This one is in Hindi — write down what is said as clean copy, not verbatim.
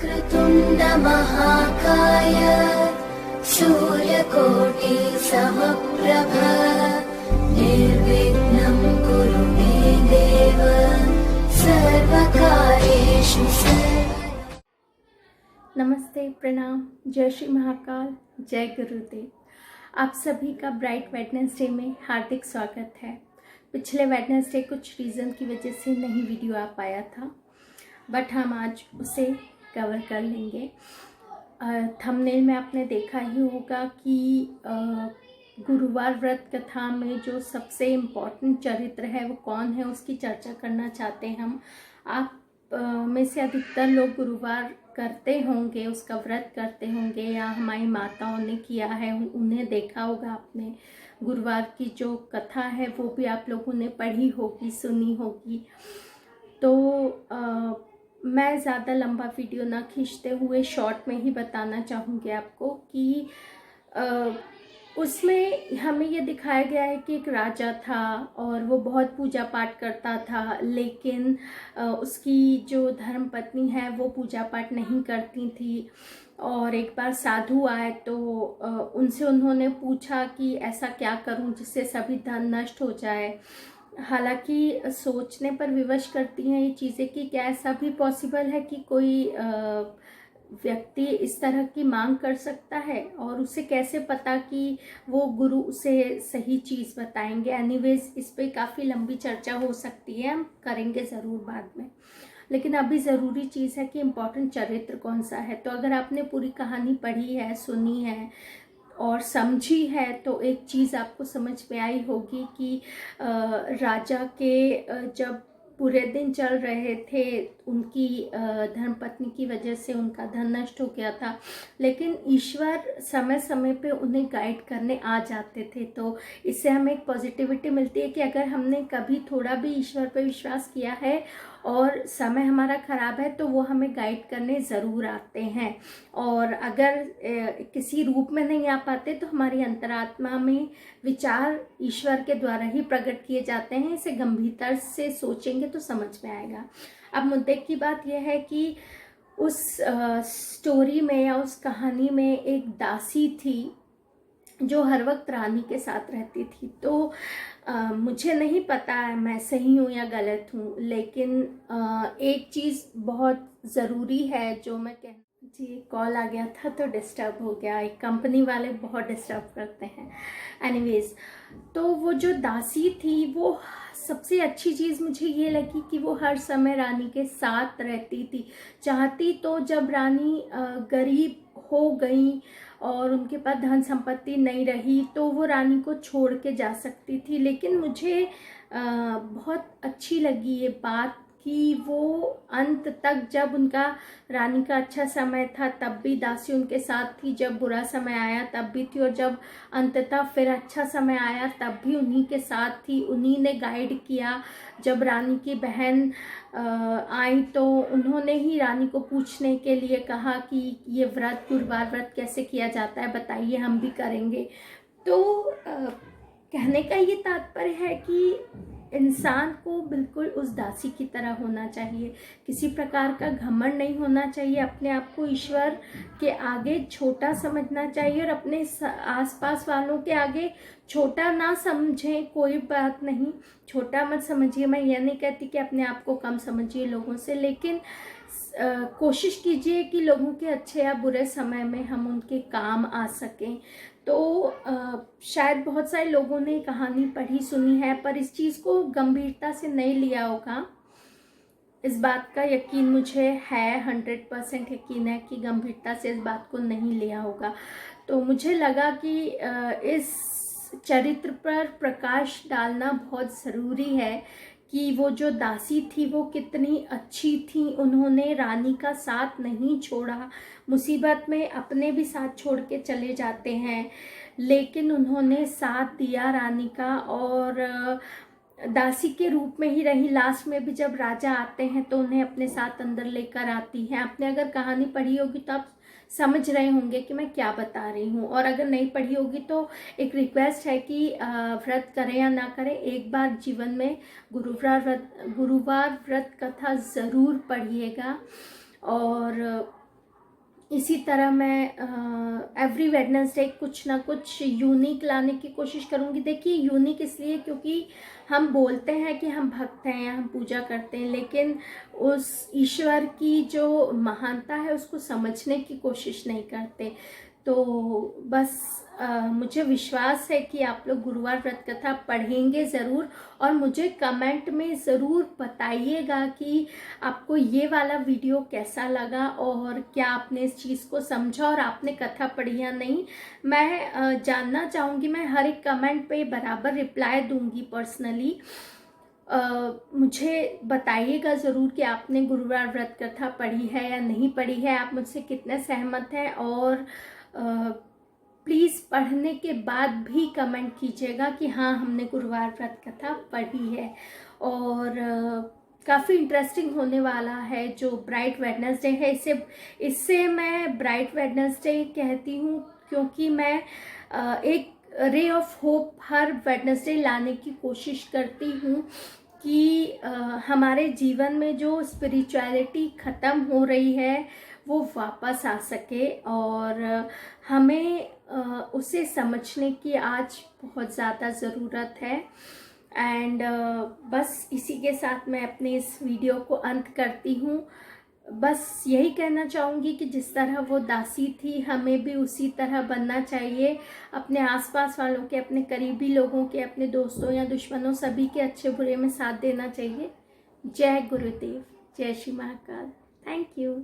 वक्रतुण्ड महाकाय सूर्यकोटि समप्रभ निर्विघ्नं कुरु मे देव सर्वकार्येषु सर्वदा। नमस्ते, प्रणाम, जय श्री महाकाल, जय गुरुदेव। आप सभी का ब्राइट वेडनेसडे में हार्दिक स्वागत है। पिछले वेडनेसडे कुछ रीज़न की वजह से नहीं वीडियो आ पाया था, बट हम आज उसे कवर कर लेंगे। थंबनेल में आपने देखा ही होगा कि गुरुवार व्रत कथा में जो सबसे इम्पॉर्टेंट चरित्र है वो कौन है, उसकी चर्चा करना चाहते हैं हम। आप में से अधिकतर लोग गुरुवार करते होंगे, उसका व्रत करते होंगे, या हमारी माताओं ने किया है, उन्हें देखा होगा आपने। गुरुवार की जो कथा है वो भी आप लोगों ने पढ़ी होगी, सुनी होगी। तो मैं ज़्यादा लंबा वीडियो ना खींचते हुए शॉर्ट में ही बताना चाहूँगी आपको कि उसमें हमें ये दिखाया गया है कि एक राजा था और वो बहुत पूजा पाठ करता था, लेकिन उसकी जो धर्मपत्नी है वो पूजा पाठ नहीं करती थी। और एक बार साधु आए तो उनसे उन्होंने पूछा कि ऐसा क्या करूं जिससे सभी धन नष्ट हो जाए। हालांकि सोचने पर विवश करती हैं ये चीज़ें कि क्या ऐसा भी पॉसिबल है कि कोई व्यक्ति इस तरह की मांग कर सकता है, और उसे कैसे पता कि वो गुरु उसे सही चीज़ बताएंगे। एनीवेज, इस पे काफ़ी लंबी चर्चा हो सकती है, हम करेंगे ज़रूर बाद में। लेकिन अभी ज़रूरी चीज़ है कि इम्पोर्टेंट चरित्र कौन सा है। तो अगर आपने पूरी कहानी पढ़ी है, सुनी है और समझी है, तो एक चीज़ आपको समझ में आई होगी कि राजा के जब पूरे दिन चल रहे थे, उनकी धर्मपत्नी की वजह से उनका धन नष्ट हो गया था, लेकिन ईश्वर समय समय पे उन्हें गाइड करने आ जाते थे। तो इससे हमें एक पॉजिटिविटी मिलती है कि अगर हमने कभी थोड़ा भी ईश्वर पे विश्वास किया है और समय हमारा ख़राब है तो वो हमें गाइड करने ज़रूर आते हैं। और अगर किसी रूप में नहीं आ पाते तो हमारी अंतरात्मा में विचार ईश्वर के द्वारा ही प्रकट किए जाते हैं। इसे गंभीरता से सोचेंगे तो समझ में आएगा। अब मुद्दे की बात यह है कि उस स्टोरी में या उस कहानी में एक दासी थी जो हर वक्त रानी के साथ रहती थी। तो मुझे नहीं पता है मैं सही हूँ या गलत हूँ, लेकिन एक चीज़ बहुत ज़रूरी है जो मैं कह जी, कॉल आ गया था तो डिस्टर्ब हो गया। एक कंपनी वाले बहुत डिस्टर्ब करते हैं। एनीवेज, तो वो जो दासी थी वो सबसे अच्छी चीज़ मुझे ये लगी कि वो हर समय रानी के साथ रहती थी। चाहती तो जब रानी गरीब हो गई और उनके पास धन संपत्ति नहीं रही तो वो रानी को छोड़ के जा सकती थी। लेकिन मुझे बहुत अच्छी लगी ये बात कि वो अंत तक, जब उनका रानी का अच्छा समय था तब भी दासी उनके साथ थी, जब बुरा समय आया तब भी थी, और जब अंततः फिर अच्छा समय आया तब भी उन्हीं के साथ थी। उन्हीं ने गाइड किया। जब रानी की बहन आई तो उन्होंने ही रानी को पूछने के लिए कहा कि ये व्रत, गुरुवार व्रत कैसे किया जाता है बताइए, हम भी करेंगे। तो कहने का ये तात्पर्य है कि इंसान को बिल्कुल उस दासी की तरह होना चाहिए। किसी प्रकार का घमंड नहीं होना चाहिए। अपने आप को ईश्वर के आगे छोटा समझना चाहिए और अपने आसपास वालों के आगे छोटा ना समझें। कोई बात नहीं, छोटा मत समझिए। मैं ये नहीं कहती कि अपने आप को कम समझिए लोगों से, लेकिन कोशिश कीजिए कि लोगों के अच्छे या बुरे समय में हम उनके काम आ सकें। तो शायद बहुत सारे लोगों ने कहानी पढ़ी सुनी है पर इस चीज़ को गंभीरता से नहीं लिया होगा। इस बात का यकीन मुझे है, 100% यकीन है कि गंभीरता से इस बात को नहीं लिया होगा। तो मुझे लगा कि इस चरित्र पर प्रकाश डालना बहुत ज़रूरी है कि वो जो दासी थी वो कितनी अच्छी थी। उन्होंने रानी का साथ नहीं छोड़ा। मुसीबत में अपने भी साथ छोड़ के चले जाते हैं, लेकिन उन्होंने साथ दिया रानी का और दासी के रूप में ही रही। लास्ट में भी जब राजा आते हैं तो उन्हें अपने साथ अंदर लेकर आती हैं। आपने अगर कहानी पढ़ी होगी तो आप समझ रहे होंगे कि मैं क्या बता रही हूँ, और अगर नहीं पढ़ी होगी तो एक रिक्वेस्ट है कि व्रत करें या ना करें, एक बार जीवन में गुरुवार व्रत कथा ज़रूर पढ़िएगा। और इसी तरह मैं एवरी वेडनेसडे कुछ ना कुछ यूनिक लाने की कोशिश करूँगी। देखिए यूनिक इसलिए क्योंकि हम बोलते हैं कि हम भक्त हैं या हम पूजा करते हैं, लेकिन उस ईश्वर की जो महानता है उसको समझने की कोशिश नहीं करते। तो बस मुझे विश्वास है कि आप लोग गुरुवार व्रत कथा पढ़ेंगे ज़रूर, और मुझे कमेंट में ज़रूर बताइएगा कि आपको ये वाला वीडियो कैसा लगा और क्या आपने इस चीज़ को समझा और आपने कथा पढ़ी या नहीं। मैं जानना चाहूँगी, मैं हर एक कमेंट पे बराबर रिप्लाई दूँगी पर्सनली। मुझे बताइएगा ज़रूर कि आपने गुरुवार व्रत कथा पढ़ी है या नहीं पढ़ी है, आप मुझसे कितने सहमत हैं, और प्लीज़ पढ़ने के बाद भी कमेंट कीजिएगा कि हाँ हमने गुरुवार व्रत कथा पढ़ी है। और काफ़ी इंटरेस्टिंग होने वाला है जो ब्राइट वेडनेसडे है। इससे मैं ब्राइट वेडनेसडे कहती हूँ क्योंकि मैं एक ray of hope her Wednesday लाने की कोशिश करती हूँ कि हमारे जीवन में जो स्पिरिचुअलिटी ख़त्म हो रही है वो वापस आ सके, और हमें उसे समझने की आज बहुत ज़्यादा ज़रूरत है। एंड बस इसी के साथ मैं अपने इस वीडियो को अंत करती हूँ। बस यही कहना चाहूँगी कि जिस तरह वो दासी थी हमें भी उसी तरह बनना चाहिए, अपने आसपास वालों के, अपने करीबी लोगों के, अपने दोस्तों या दुश्मनों सभी के अच्छे बुरे में साथ देना चाहिए। जय गुरुदेव, जय श्री महाकाल। Thank you.